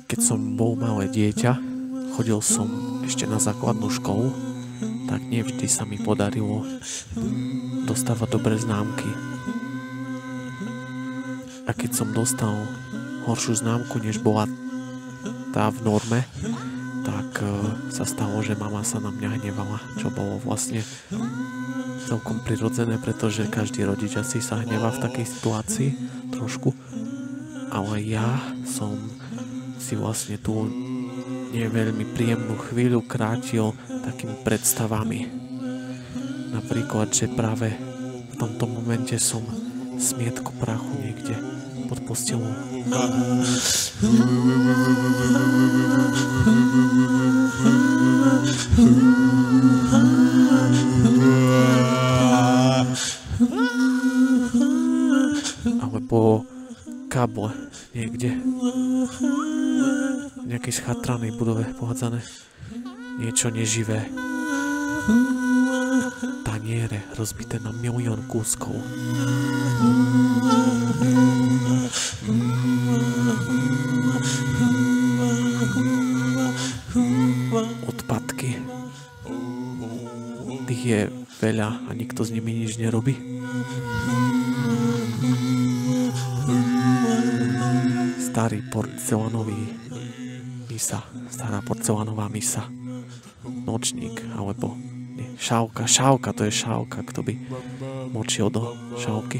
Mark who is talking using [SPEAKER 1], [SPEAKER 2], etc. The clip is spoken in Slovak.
[SPEAKER 1] Keď som bol malé dieťa, chodil som ešte na základnú školu, tak nevždy sa mi podarilo dostávať dobré známky. A keď som dostal horšiu známku, než bola tá v norme, tak sa stalo, že mama sa na mňa hnevala, čo bolo vlastne celkom prirodzené, pretože každý rodič asi sa hnevá v takej situácii trošku. Ale ja som si vlastne tú neveľmi príjemnú chvíľu krátil takými predstavami. Napríklad, že práve v tomto momente som smietku prachu niekde pod postelou. Alebo káble niekde v nejakej schatranej budove pohádzané. Niečo neživé. Taniere rozbité na milión kúskov. Odpadky. Tých je veľa a nikto s nimi nič nerobí. Starý porcelánový misa, stará porcelánová misa, nočník, alebo nie, šálka, to je šálka, kto by močil do šálky.